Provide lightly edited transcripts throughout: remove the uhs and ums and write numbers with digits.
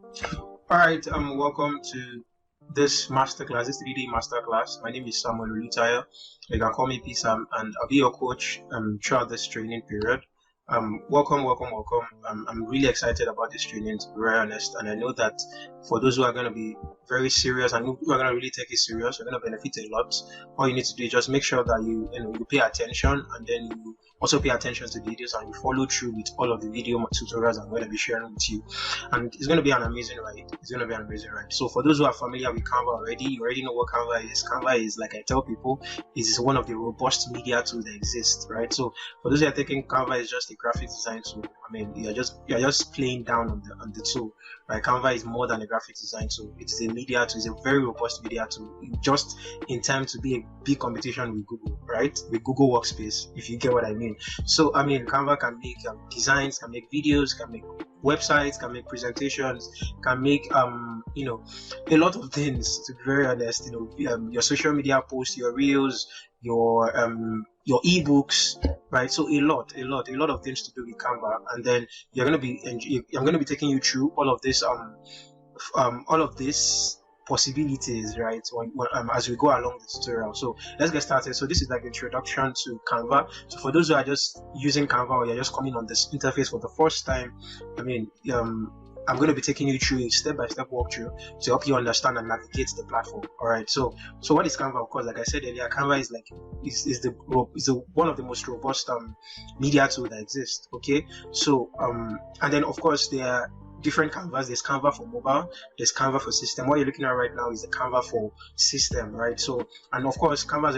All right, welcome to this masterclass, this 3D masterclass. My name is Samuel Ulutaya. You can call me P-Sam, and I'll be your coach throughout this training period. Welcome. I'm really excited about this training, to be very honest, and I know that for those who are going to be very serious and who are going to really take it serious, you're going to benefit a lot. All you need to do is just make sure that you pay attention, and then you also pay attention to the videos and you follow through with all of the video tutorials I'm going to be sharing with you. And it's going to be an amazing ride. So for those who are familiar with Canva already, you already know what Canva is. Canva is, like I tell people, is one of the robust media tools that exist, right? So for those who are thinking Canva is just a graphic design tool, I mean, you're just playing down on the tool, right? Canva is more than a graphic design tool. It's a media tool. It's a very robust media tool, just in time to be a big competition with Google, right? With Google Workspace, if you get what I mean. So I mean, Canva can make designs, can make videos, can make websites, can make presentations, can make a lot of things, to be very honest. Your social media posts, your reels, your ebooks, right? So a lot of things to do with Canva. And then I'm going to be taking you through all of this possibilities, right, as we go along the tutorial. So let's get started. So this is like introduction to Canva. So for those who are just using Canva or you're just coming on this interface for the first time, I mean, I'm going to be taking you through a step-by-step walkthrough to help you understand and navigate the platform. All right. So what is Canva? Of course, like I said earlier, Canva is one of the most robust media tool that exists. Okay. So and then of course there are different Canvas. There's Canva for mobile, there's Canva for system. What you're looking at right now is the Canva for system, right? So, and of course, Canva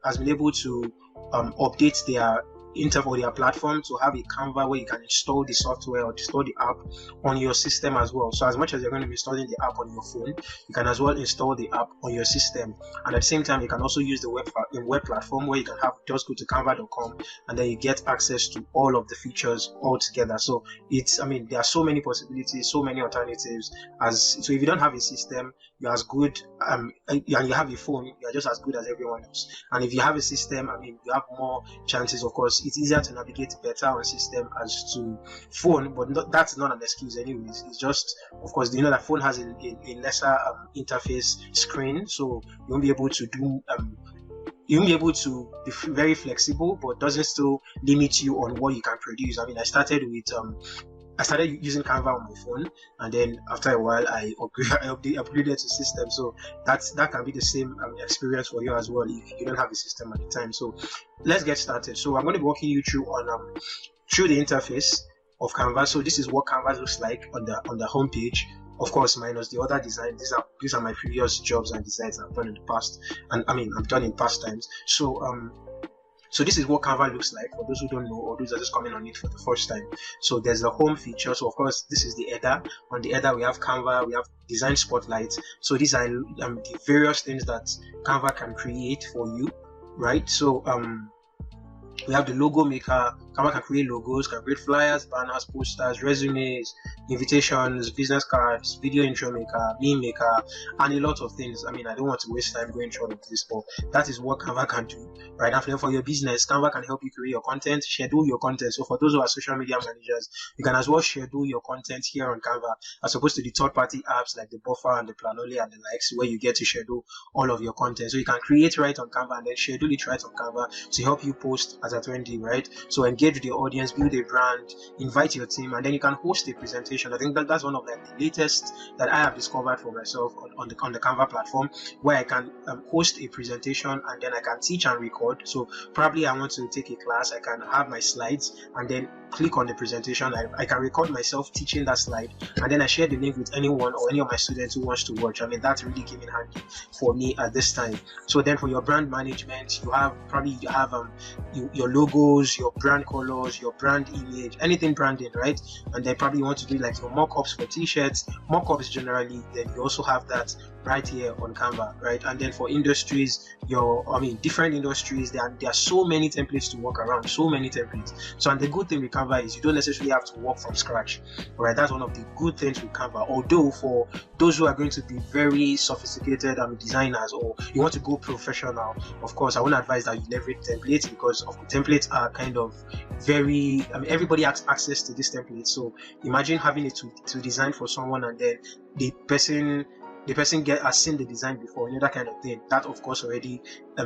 has been able to update their their platform to have a Canva where you can install the software or install the app on your system as well. So as much as you're going to be installing the app on your phone, you can as well install the app on your system. And at the same time, you can also use the web platform where you can just go to canva.com and then you get access to all of the features all together. So there are so many possibilities, so many alternatives. So if you don't have a system, you're as good, and you have a phone, you're just as good as everyone else. And if you have a system, you have more chances. Of course, it's easier to navigate better on system as to phone, but that's not an excuse anyways. It's just, of course, you know that phone has a lesser interface screen, so you won't be able to be very flexible, but doesn't still limit you on what you can produce. I started using Canva on my phone, and then after a while I upgraded to system. So that can be the same experience for you as well if you don't have a system at the time. So let's get started. So I'm going to be walking you through through the interface of Canva. So this is what Canva looks like on the home page. Of course, minus the other design. These are my previous jobs and designs I've done in the past, and I've done in past times. So this is what Canva looks like for those who don't know or those that are just coming on it for the first time. So there's the home feature. So of course this is the header. On the header we have Canva, we have design spotlight. So these are the various things that Canva can create for you, right? So we have the logo maker. Canva can create logos, can create flyers, banners, posters, resumes, invitations, business cards, video intro maker, meme maker, and a lot of things. I don't want to waste time going through all of this, but that is what Canva can do, right? And for your business, Canva can help you create your content, schedule your content. So for those who are social media managers, you can as well schedule your content here on Canva, as opposed to the third-party apps like the Buffer and the Planoly and the likes, where you get to schedule all of your content. So you can create right on Canva and then schedule it right on Canva to help you post as a trendy, right? So engage with the audience, build a brand, invite your team, and then you can host a presentation. I think that's one of the latest that I have discovered for myself on the Canva platform, where I can host a presentation and then I can teach and record. So probably I want to take a class, I can have my slides and then click on the presentation. I can record myself teaching that slide, and then I share the link with anyone or any of my students who wants to watch. That really came in handy for me at this time. So then for your brand management, you have your logos, your brand colors, your brand image, anything branding, right? And then probably you want to do like your mock-ups for t-shirts, mock-ups generally. Then you also have that right here on Canva, right? And then for industries, different industries, there are so many templates to work around, so many templates. So, and the good thing with Canva is you don't necessarily have to work from scratch, right? That's one of the good things with Canva. Although for those who are going to be very sophisticated designers, or you want to go professional, of course, I won't advise that you leverage templates, because templates are kind of very, everybody has access to this template. So imagine having it to design for someone, and then the person has seen the design before, that kind of thing. That of course already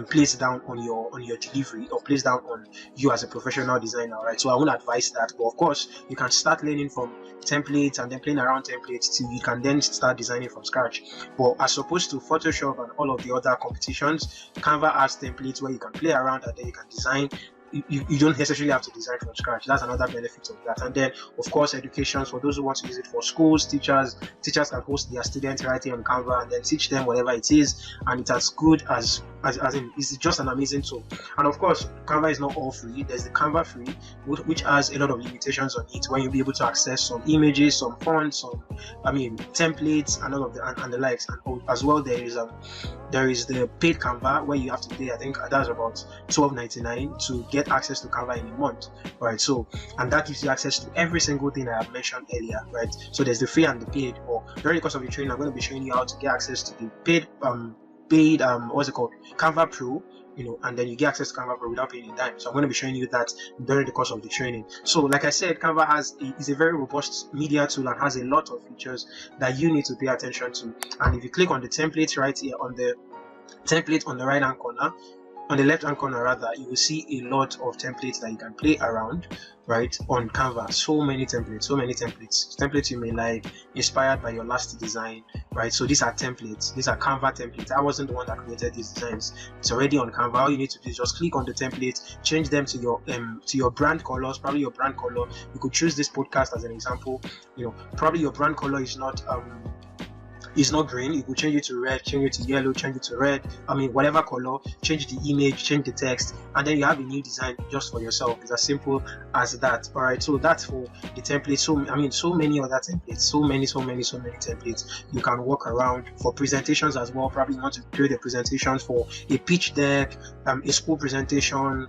plays down on your delivery, or plays down on you as a professional designer, right? So I won't advise that, but of course you can start learning from templates and then playing around templates till you can then start designing from scratch. But as opposed to Photoshop and all of the other competitions, Canva has templates where you can play around and then you can design. You don't necessarily have to design from scratch. That's another benefit of that. And then of course education, for those who want to use it for schools, teachers can host their students right here on Canva and then teach them whatever it is, and it's as good as in, it's just an amazing tool. And of course Canva is not all free. There's the Canva free, which has a lot of limitations on it, when you'll be able to access some images, some fonts, some templates and all of the likes. And as well there is the paid Canva, where you have to pay, I think that's about $12.99 to get access to Canva in a month, right? So, and that gives you access to every single thing I have mentioned earlier, right? So there's the free and the paid. Or during the course of the training, I'm going to be showing you how to get access to the paid what's it called, Canva Pro, and then you get access to Canva Pro without paying a dime. So I'm going to be showing you that during the course of the training. So like I said, Canva is a very robust media tool and has a lot of features that you need to pay attention to. And if you click on the template right here, on the template on the right hand corner, on the left hand corner rather, you will see a lot of templates that you can play around, right, on Canva. So many templates you may like, inspired by your last design, right? So these are templates, these are Canva templates. I wasn't the one that created these designs. It's already on Canva. All you need to do is just click on the template, change them to your brand colors, probably your brand color. You could choose this podcast as an example. Probably your brand color is not green. You could change it to red, change it to yellow, change it to red, whatever color, change the image, change the text, and then you have a new design just for yourself. It's as simple as that. All right, so that's for the template. So many other templates, so many templates you can work around. For presentations as well, probably you want to create a presentation for a pitch deck, a school presentation,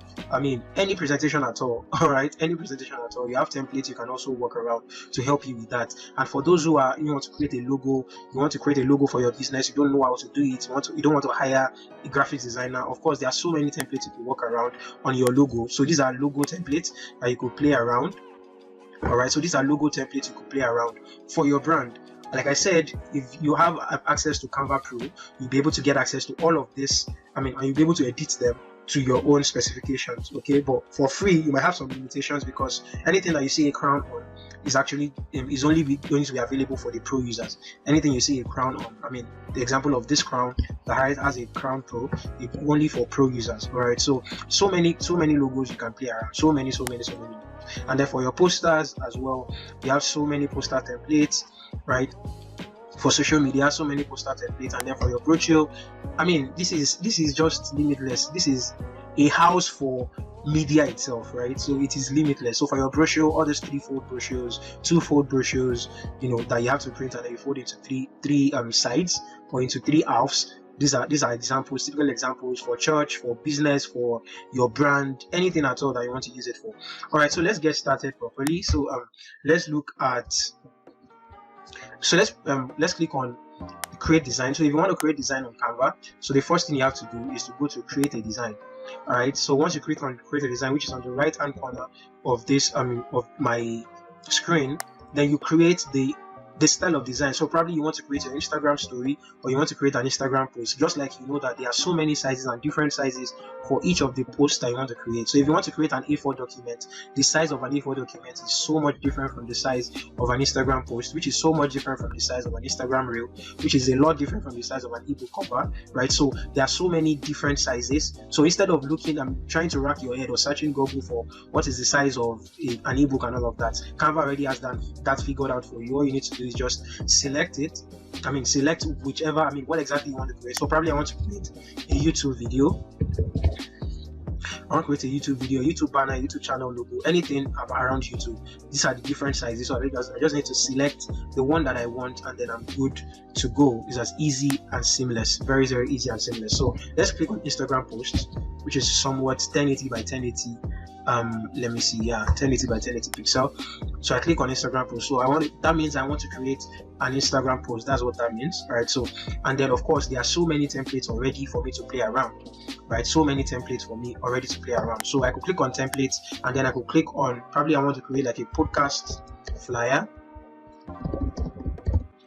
any presentation at all. All right, any presentation at all, you have templates you can also work around to help you with that. And for those who are, want to create a logo, you want to create a logo for your business, you don't know how to do it, you don't want to hire a graphics designer, of course there are so many templates you can work around on your logo. So these are logo templates that you could play around. All right, so these are logo templates you could play around for your brand. Like I said, if you have access to Canva Pro, you'll be able to get access to all of this, and you'll be able to edit them to your own specifications. Okay, but for free you might have some limitations, because anything that you see a crown on is actually is only going to be available for the pro users. Anything you see a crown on, the example of this crown that has a crown pro, it's only for pro users. All right, so many logos you can play around, so many logos. And then for your posters as well, you have so many poster templates, right? For social media, so many poster templates. And then for your brochure, this is just limitless. This is a house for media itself, right? So it is limitless. So for your brochure, all these 3-fold brochures, 2-fold brochures, that you have to print, and then you fold into three sides, or into 3 halves. These are examples, typical examples for church, for business, for your brand, anything at all that you want to use it for. All right, so let's get started properly. So let's look at. So let's click on create design. So if you want to create design on Canva, so the first thing you have to do is to go to create a design. All right, so once you click on create a design, which is on the right hand corner of this of my screen, then you create the style of design. So probably you want to create an Instagram story, or you want to create an Instagram post, just like that there are so many sizes and different sizes for each of the posts that you want to create. So if you want to create an A4 document, the size of an A4 document is so much different from the size of an Instagram post, which is so much different from the size of an Instagram reel, which is a lot different from the size of an ebook cover, right? So there are so many different sizes. So instead of trying to rack your head or searching Google for what is the size of an ebook and all of that, Canva already has that figured out for you. All you need to do is just select it. Select whichever, what exactly you want to create. So probably I want to create a YouTube video. I want to create a YouTube video, YouTube banner, YouTube channel logo, anything around YouTube. These are the different sizes. So I just need to select the one that I want, and then I'm good to go. It's as easy and seamless, very, very easy and seamless. So let's click on Instagram post, which is somewhat 1080 by 1080. Let me see, 1080 by 1080 pixel. So I click on Instagram post. So that means I want to create an Instagram post. That's what that means, right? So, and then of course there are so many templates already for me to play around, right? So many templates for me already to play around. So I could click on templates, and then I could click on, probably I want to create like a podcast flyer,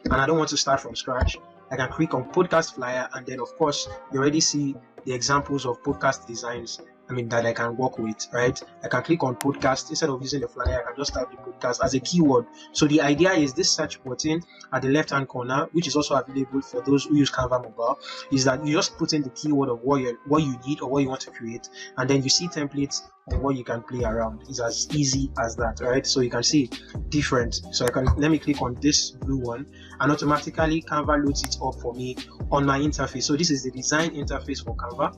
and I don't want to start from scratch. I can click on podcast flyer, and then of course you already see the examples of podcast designs that I can work with, right? I can click on podcast. Instead of using the flyer, I can just type the podcast as a keyword. So the idea is this search button at the left hand corner, which is also available for those who use Canva mobile, is that you just put in the keyword of what you need or what you want to create, and then you see templates on what you can play around. It's as easy as that, right? So you can see different. So let me click on this blue one, and automatically Canva loads it up for me on my interface. So this is the design interface for Canva.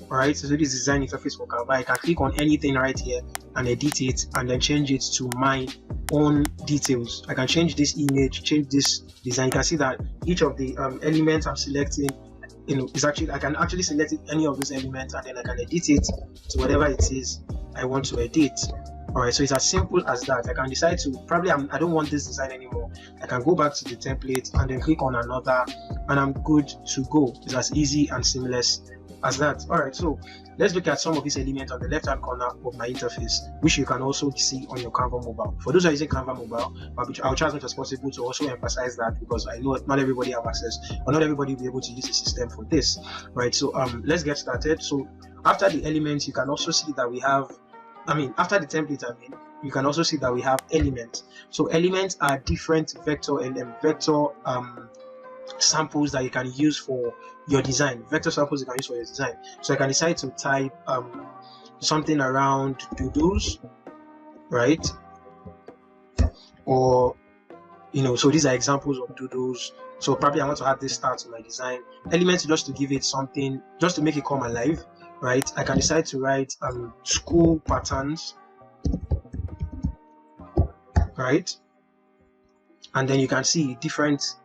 Alright, so this is design interface for Canva. I can click on anything right here and edit it, and then change it to my own details. I can change this image, change this design. You can see that each of the elements I'm selecting, is actually, I can actually select any of those elements, and then I can edit it to whatever it is I want to edit. Alright, so it's as simple as that. I can decide to, I don't want this design anymore. I can go back to the template and then click on another, and I'm good to go. It's as easy and seamless as that. Alright, so let's look at some of these elements on the left hand corner of my interface, which you can also see on your Canva mobile. For those who are using Canva mobile, I'll try as much as possible to also emphasize that, because I know not everybody have access, or not everybody will be able to use the system for this, right? So let's get started. So after the elements, you can also see that we have, after the template, you can also see that we have elements. So elements are different vector samples that you can use for your design. Vector samples you can use for your design. So I can decide to type something around doodles, right? Or so these are examples of doodles. So probably I want to add this start to my design. Elements, just to give it something, just to make it come alive, right? I can decide to write school patterns, right? And then you can see different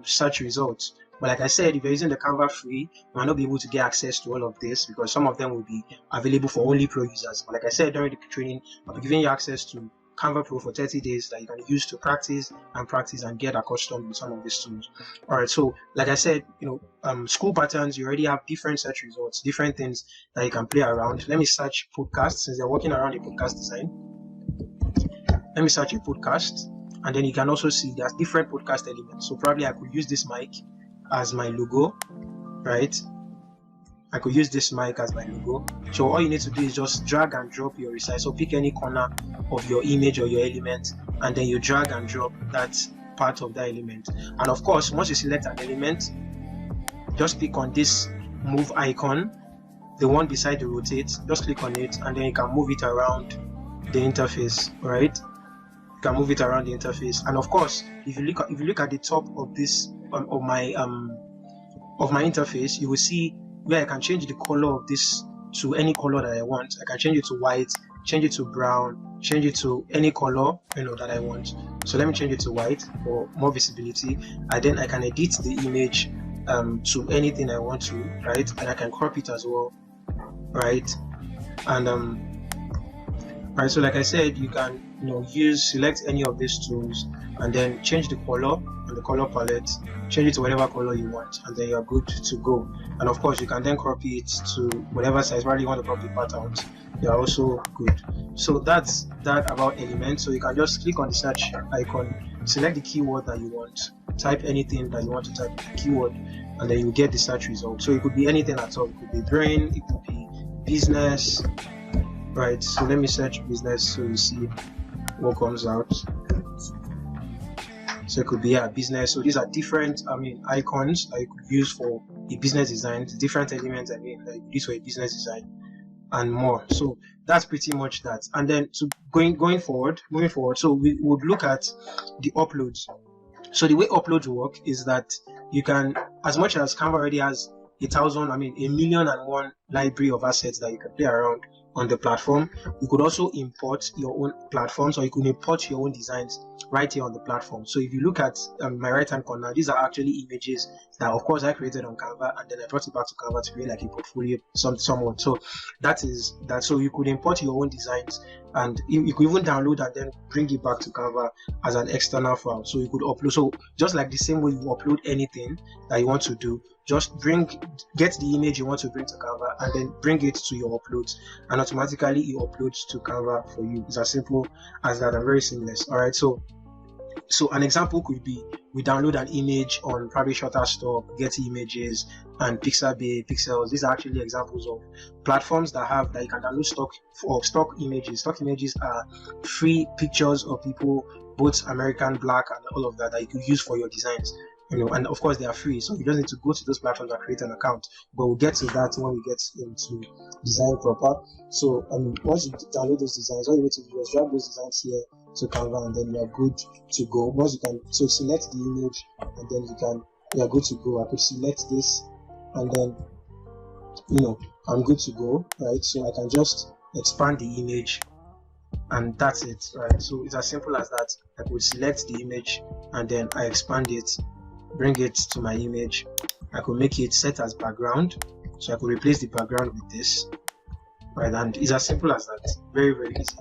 search results. But like I said, if you're using the Canva free, you might not be able to get access to all of this, because some of them will be available for only pro users. But like I said, during the training, I'll be giving you access to Canva Pro for 30 days that you can use to practice and get accustomed with some of these tools. Alright, so like I said, school patterns, you already have different search results, different things that you can play around. Let me search podcast, since they're working around a podcast design. Let me search a podcast, and then you can also see there's different podcast elements. So probably I could use this mic as my logo, right? I could use this mic as my logo. So all you need to do is just drag and drop your resize. So pick any corner of your image or your element, and then you drag and drop that part of that element. And of course, once you select an element, just click on this move icon, the one beside the rotate. Just click on it, and then you can move it around the interface, right? You can move it around the interface. And of course, if you look at the top of this of my interface, you will see where I can change the color of this to any color that I want. I can change it to white, change it to brown, change it to any color that I want. So let me change it to white for more visibility, and then I can edit the image to anything I want to, right? And I can crop it as well, right? And right, so like I said, you can select any of these tools, and then change the color on the color palette, change it to whatever color you want, and then you're good to go. And of course, you can then crop it to whatever size. Where you want to crop the part out, you're also good. So that's that about elements. So you can just click on the search icon, select the keyword that you want, type anything that you want to type in the keyword, and then you get the search result. So it could be anything at all. It could be brain, it could be business, right? So let me search business so you see what comes out. So it could be business. So these are different icons that you could use for a business design, different elements that you could use for a business design, and more. So that's pretty much that. And then moving forward, so we would look at the uploads. So the way uploads work is that you can, as much as Canva already has 1,000,001 library of assets that you can play around on the platform. You could also import your own platforms, or you could import your own designs right here on the platform. So if you look at my right hand corner, these are actually images that of course I created on Canva, and then I brought it back to Canva to create like a portfolio somewhat. So that is that. So you could import your own designs, and you could even download and then bring it back to Canva as an external file. So you could upload, so just like the same way you upload anything that you want to do, just get the image you want to bring to Canva and then bring it to your uploads, and automatically it uploads to Canva for you. It's as simple as that, and very seamless. All right, so an example could be we download an image on probably Shutterstock, Getty Images, and Pixabay, Pixels. These are actually examples of platforms that you can download stock images. Stock images are free pictures of people, both American, Black, and all of that you could use for your designs. And of course they are free, so you just need to go to those platforms and create an account. But we'll get to that when we get into design proper. So once you download those designs, all you need to do is drag those designs here to Canva, and then you're good to go. Once you can, so select the image, and then you're good to go. I could select this, and then I'm good to go, right? So I can just expand the image, and that's it, right? So it's as simple as that. I could select the image, and then I expand it, bring it to my image. I could make it set as background, so I could replace the background with this, right? And it's as simple as that. Very, very easy.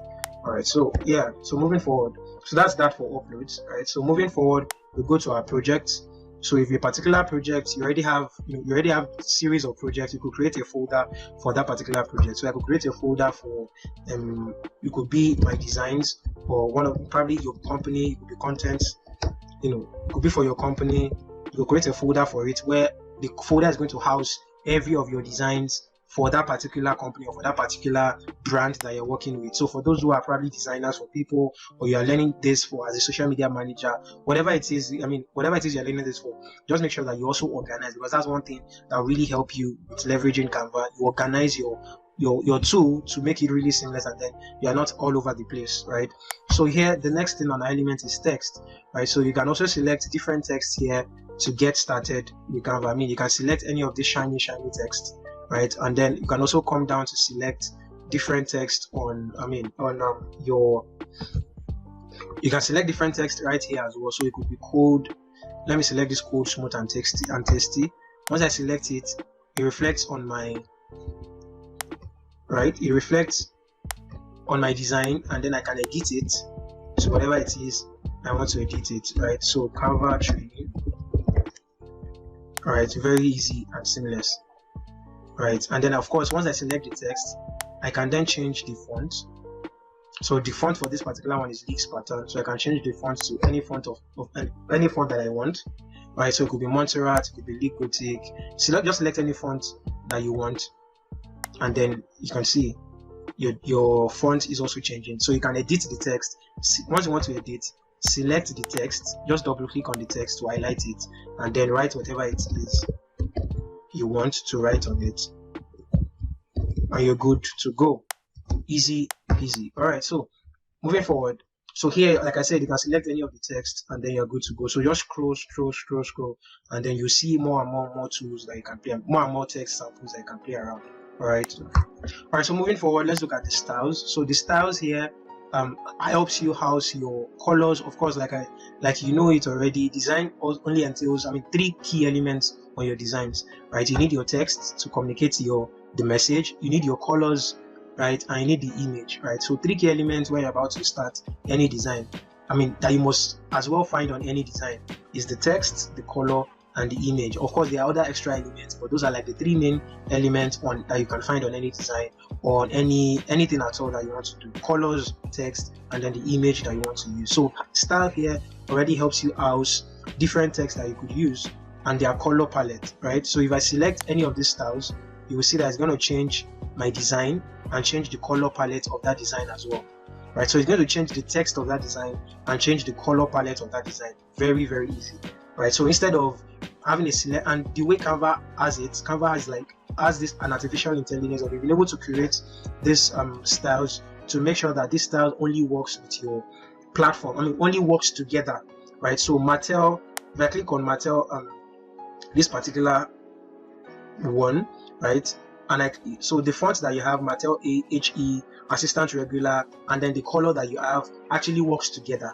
All right, so yeah, so moving forward, so that's that for uploads, right? So moving forward, we go to our projects. So if a particular project, you already have a series of projects, you could create a folder for that particular project. So I could create a folder for it could be my designs, or probably your company, it could be content, it could be for your company. You could create a folder for it, where the folder is going to house every of your designs for that particular company or for that particular brand that you're working with. So for those who are probably designers for people, or you are learning this for as a social media manager, whatever it is, whatever it is you're learning this for, just make sure that you also organize, because that's one thing that will really help you with leveraging Canva. You organize your tool to make it really seamless, and then you're not all over the place, right? So here, the next thing on element is text, right? So you can also select different text here to get started with Canva. You can select any of this shiny text, right? And then you can also come down to select different text you can select different text right here as well. So it could be code. Let me select this code, smooth and tasty. Once I select it, it reflects on my design, and then I can edit it to whatever it is I want to edit it, right? So Canva training, all right, very easy and seamless. Right, and then of course, once I select the text, I can then change the font. So the font for this particular one is Leaks pattern, so I can change the font to any font of any font that I want. Right, so it could be Montserrat, it could be Leak Gothic. Just select any font that you want, and then you can see your font is also changing. So you can edit the text. Once you want to edit, select the text, just double click on the text to highlight it, and then write whatever it is you want to write on it, and you're good to go. Easy peasy. All right, so moving forward, so here, like I said, you can select any of the text, and then you're good to go. So just scroll, and then you see more and more tools that you can play, more and more text samples that you can play around. All right, so moving forward, let's look at the styles. So the styles here helps you house your colors. Of course, like you know it already, design only entails 3 key elements on your designs, right? You need your text to communicate the message, you need your colors, right, and you need the image, right? So 3 key elements when you're about to start any design, that you must as well find on any design, is the text, the color, and the image. Of course, there are other extra elements, but those are like the 3 main elements that you can find on any design, or on anything at all that you want to do: colors, text, and then the image that you want to use. So style here already helps you house different text that you could use and their color palette, right? So if I select any of these styles, you will see that it's going to change my design and change the color palette of that design as well, right? So it's going to change the text of that design and change the color palette of that design. Very, very easy, right? So instead of having a select, and the way Canva has it, Canva has this an artificial intelligence of being able to create this styles to make sure that this style only works with your platform. Only works together, right? So Mattel, if I click on Mattel, this particular one, right? And like, so the font that you have, Mattel HE, Assistant Regular, and then the color that you have actually works together.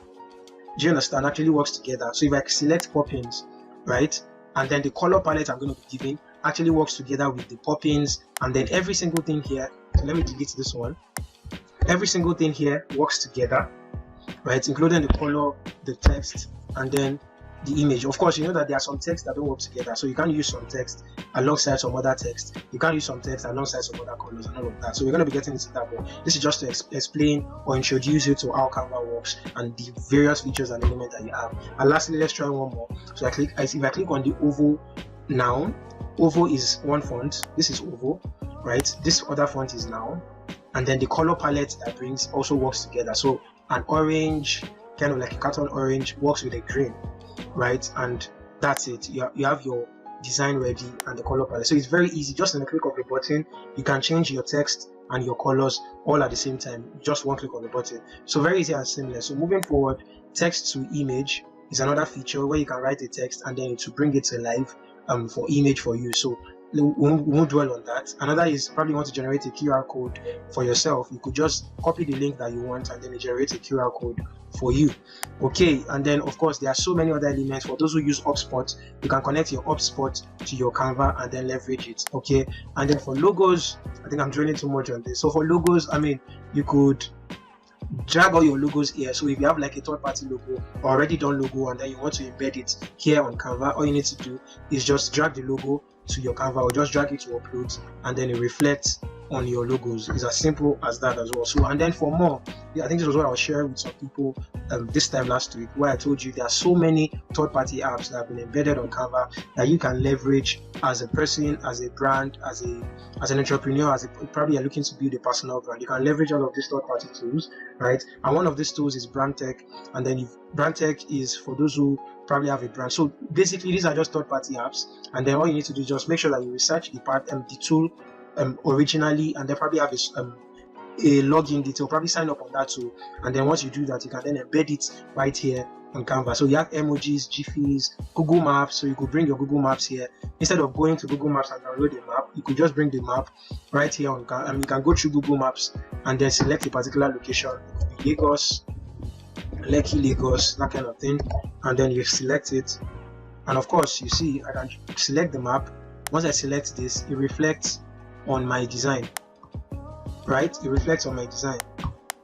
Do you understand? Actually works together. So if I select Poppins, right, and then the color palette I'm going to be giving actually works together with the Poppins, and then every single thing here. So let me delete this one. Every single thing here works together, right, including the color, the text, and then the image. Of course, you know that there are some text that don't work together, so you can't use some text alongside some other text. You can't use some text alongside some other colors and all of that. So we're going to be getting into that, but this is just to explain or introduce you to how Canva works and the various features and elements that you have. And lastly, let's try one more. So if I click on the oval now, oval is one font. This is oval, right? This other font is now, and then the color palette that brings also works together. So an orange, kind of like a carton orange, works with a green, right? And that's it. You have your design ready and the color palette. So it's very easy. Just in a click of a button, you can change your text and your colors all at the same time. Just one click of the button. So very easy and seamless. So moving forward, text to image is another feature where you can write a text and then to bring it to life for image for you. So we won't dwell on that. Another is probably want to generate a QR code for yourself. You could just copy the link that you want and then it generates a QR code for you. Okay, and then of course there are so many other elements. For those who use HubSpot, you can connect your HubSpot to your Canva and then leverage it. Okay, and then for logos, I think I'm drilling too much on this. So for logos, I mean, you could drag all your logos here. So if you have like a third-party logo or already done logo and then you want to embed it here on Canva, all you need to do is just drag the logo to your Canva or just drag it to upload, and then it reflects on your logos. It's as simple as that as well. So, and then for more, I think this was what I was sharing with some people this time last week, where I told you there are so many third-party apps that have been embedded on Canva that you can leverage as a person, as a brand, as an entrepreneur, probably you're looking to build a personal brand. You can leverage all of these third-party tools, right? And one of these tools is Brand Tech, and then Brand Tech is for those who probably have a brand. So basically, these are just third-party apps, and then all you need to do is just make sure that you research the tool originally, and they probably have a login detail. Probably sign up on that tool, and then once you do that, you can then embed it right here on Canva. So you have emojis, GIFs, Google Maps. So you could bring your Google Maps here instead of going to Google Maps and download a map. You could just bring the map right here on Canva. You can go through Google Maps and then select a particular location. It could be Lagos, Lekki, Lagos, that kind of thing, and then you select it. And of course, you see, I can select the map. Once I select this, it reflects on my design, right? It reflects on my design.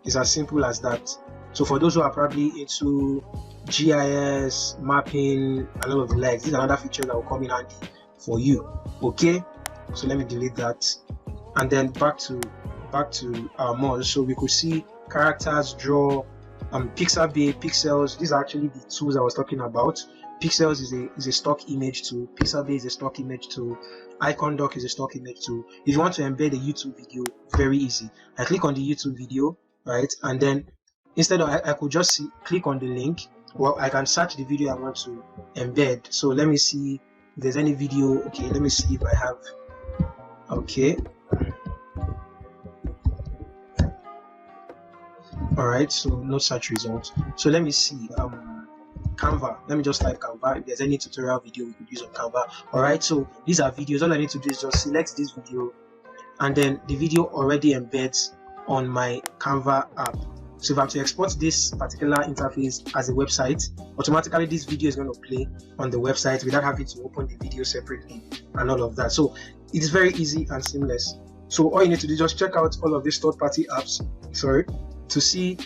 It's as simple as that. So for those who are probably into GIS, mapping, and all of the likes, these are another features that will come in handy for you. Okay, so let me delete that, and then back to our mods. So we could see characters, draw, Pixabay, Pixels. These are actually the tools I was talking about. Pixels is a stock image tool. Pixabay is a stock image tool. Icon Doc is a stock image tool. If you want to embed a YouTube video, very easy. I click on the YouTube video, right? And then instead of I could just click on the link. Well, I can search the video I want to embed. So let me see if there's any video. Okay, let me see if I have. Okay. All right. So no search results. So let me see. Canva. Let me just type Canva. If there's any tutorial video we could use on Canva. All right. So these are videos. All I need to do is just select this video, and then the video already embeds on my Canva app. So if I'm to export this particular interface as a website, automatically this video is going to play on the website without having to open the video separately and all of that. So it's very easy and seamless. So all you need to do is just check out all of these third-party apps, to see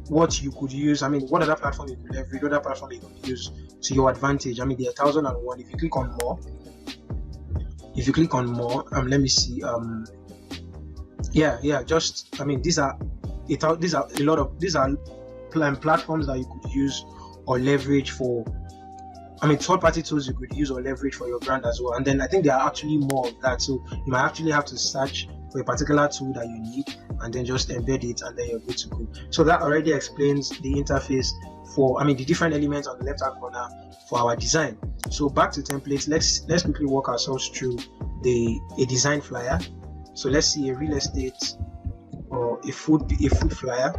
what you could use. I mean, what other platform you could leverage, what other platform you could use to your advantage. I mean, there are 1001. If you click on more, let me see. Just, I mean, these are platforms that you could use or leverage for. I mean, third-party tools you could use or leverage for your brand as well. And then I think there are actually more of that. So you might actually have to search for a particular tool that you need and then just embed it, and then you're good to go. So that already explains the interface for, I mean, the different elements on the left-hand corner for our design. So back to templates, let's quickly walk ourselves through a design flyer. So let's see a real estate or a food flyer.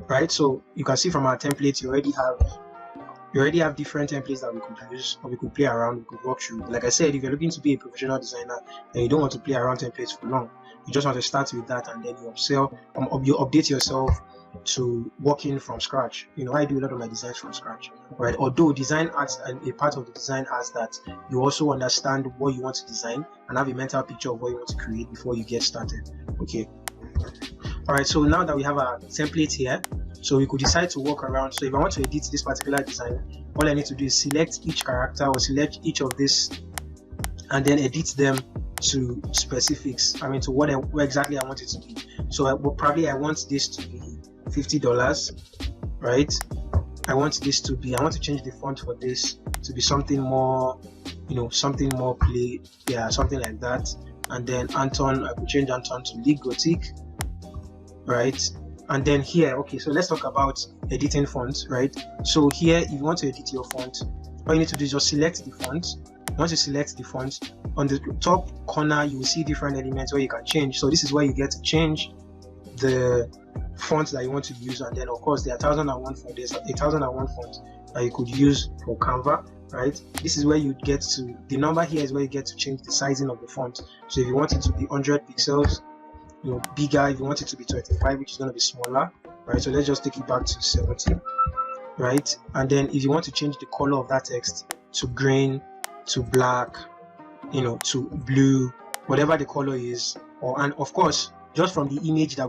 Right, so you can see from our templates you already have We already have different templates that we could use, or we could play around, we could walk through. Like I said, if you're looking to be a professional designer and you don't want to play around templates for long, you just want to start with that, and then you you update yourself to working from scratch. I do a lot of my designs from scratch, right? Although design arts, and a part of the design arts, that you also understand what you want to design and have a mental picture of what you want to create before you get started. Okay. All right. So now that we have our template here, so we could decide to walk around. So if I want to edit this particular design, all I need to do is select each character, or select each of this, and then edit them to specifics. To what exactly I want it to be. So I want this to be $50, right? I want to change the font for this to be something more, something more play, something like that. And then Anton, I could change Anton to League Gothic, right? And then here, okay, so let's talk about editing fonts, right? So here, if you want to edit your font, all you need to do is just select the font. Once you select the font, on the top corner, you will see different elements where you can change. So this is where you get to change the font that you want to use. And then, of course, there are 1001 font. There's a 1001 font that you could use for Canva, right? This is where you get to, the number here is where you get to change the sizing of the font. So if you want it to be 100 pixels, bigger, if you want it to be 25, which is going to be smaller, right? So let's just take it back to 70, right? And then if you want to change the color of that text to green, to black, to blue, whatever the color is, and of course, just from the image that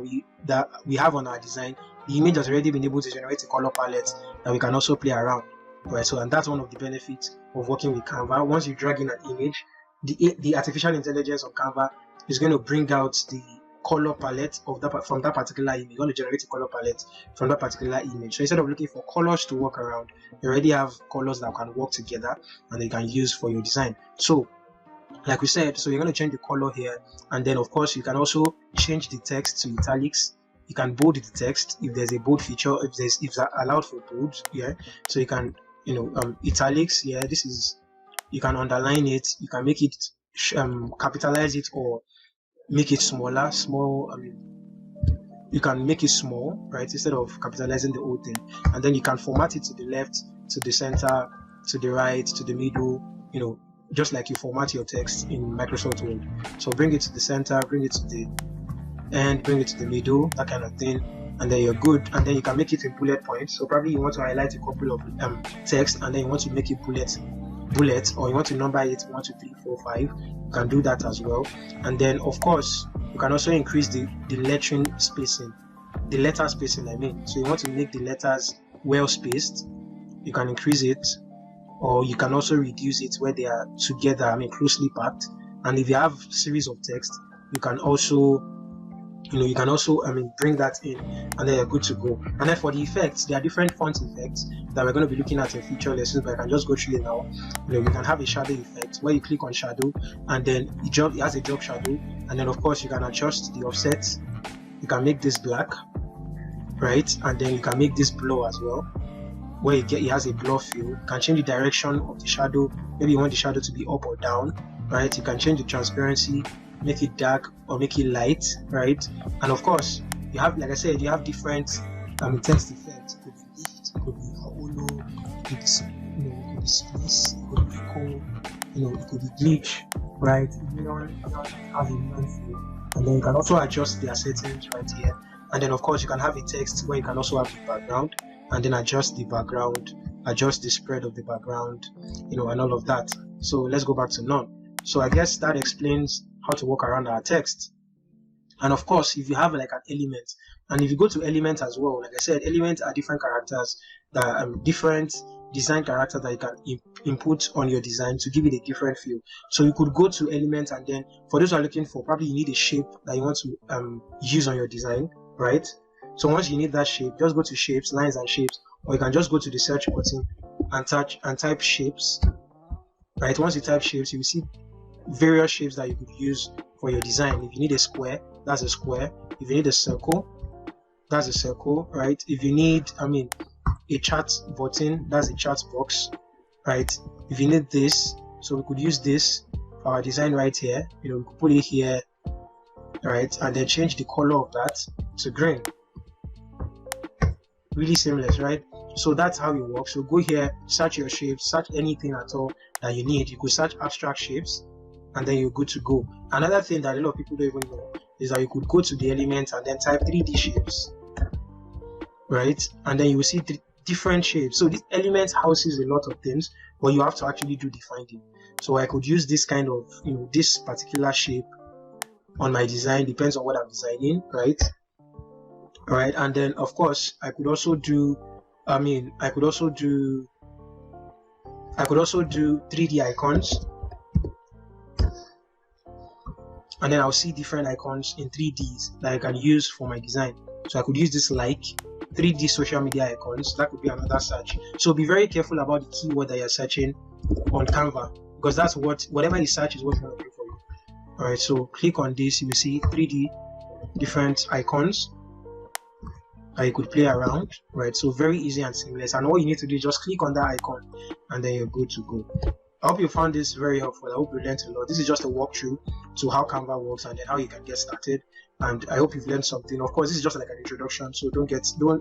we have on our design, the image has already been able to generate a color palette that we can also play around, right? So, and that's one of the benefits of working with Canva. Once you drag in an image, the artificial intelligence of Canva is going to bring out the color palette of from that particular image. You're going to generate a color palette from that particular image. So instead of looking for colors to work around, you already have colors that can work together and you can use for your design. So like we said, so you're going to change the color here, and then of course you can also change the text to italics. You can bold the text if there's a bold feature, if it's allowed for bold, so you can italics, this is, you can underline it, you can make it capitalize it, or make it smaller, you can make it small, right, instead of capitalizing the whole thing. And then you can format it to the left, to the center, to the right, to the middle, just like you format your text in Microsoft Word. So bring it to the center, bring it to the end, bring it to the middle, that kind of thing, and then you're good. And then you can make it in bullet points. So probably you want to highlight a couple of text, and then you want to make it bullet, or you want to number it 1, 2, 3, 4, 5. You can do that as well. And then of course you can also increase the lettering spacing, the letter spacing, so you want to make the letters well spaced, you can increase it, or you can also reduce it where they are together, closely packed. And if you have series of text, you can also bring that in, and then you're good to go. And then for the effects, there are different font effects that we're going to be looking at in future lessons, but I can just go through it now. We can have a shadow effect where you click on shadow, and then it has a drop shadow, and then of course you can adjust the offset. You can make this black, right, and then you can make this blur as well, where it has a blur feel. You can change the direction of the shadow. Maybe you want the shadow to be up or down, right? You can change the transparency, make it dark or make it light, right? And of course, you have, like I said, you have different text effects. It could be lift, it could be hollow, it could be space, it could be echo, it could be glitch, right? Neon has a neon feel, and then you can also adjust their settings right here. And then of course you can have a text where you can also have the background, and then adjust the background, adjust the spread of the background, and all of that. So let's go back to none. So I guess that explains how to work around our text. And of course, if you have like an element, and if you go to elements as well, like I said, elements are different characters that are different design characters that you can input on your design to give it a different feel. So you could go to elements, and then for those who are looking for, probably you need a shape that you want to use on your design, right? So once you need that shape, just go to shapes, lines and shapes, or you can just go to the search button and type shapes, right? Once you type shapes, you will see various shapes that you could use for your design. If you need a square, that's a square. If you need a circle, that's a circle, right? If you need a chat button, that's a chat box, right? If you need this, so we could use this for our design right here. We could put it here, right? And then change the color of that to green. Really seamless, right? So that's how it works. So go here, search your shapes, search anything at all that you need. You could search abstract shapes, and then you're good to go. Another thing that a lot of people don't even know is that you could go to the elements and then type 3D shapes, right? And then you will see different shapes. So this element houses a lot of things, but you have to actually do the finding. So I could use this kind of, this particular shape on my design, depends on what I'm designing, right? All right, and then of course I could also do 3D icons, and then I'll see different icons in 3Ds that I can use for my design. So I could use this like 3D social media icons. That could be another search. So be very careful about the keyword that you're searching on Canva, because that's whatever you search is what's going to do for you. All right, so click on this, you will see 3D different icons that you could play around, right? So very easy and seamless, and all you need to do is just click on that icon and then you're good to go. I hope you found this very helpful. I hope you learned a lot. This is just a walkthrough to how Canva works and then how you can get started, and I hope you've learned something. Of course, this is just like an introduction, so don't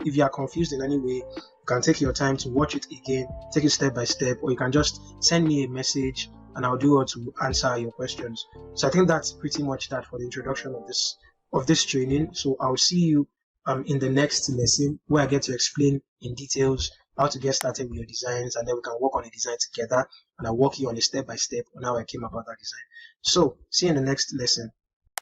if you are confused in any way, you can take your time to watch it again, take it step by step, or you can just send me a message and I'll do all to answer your questions. So I think that's pretty much that for the introduction of this training. So I'll see you in the next lesson, where I get to explain in details how to get started with your designs, and then we can work on a design together, and I'll walk you on a step by step on how I came about that design. So see you in the next lesson.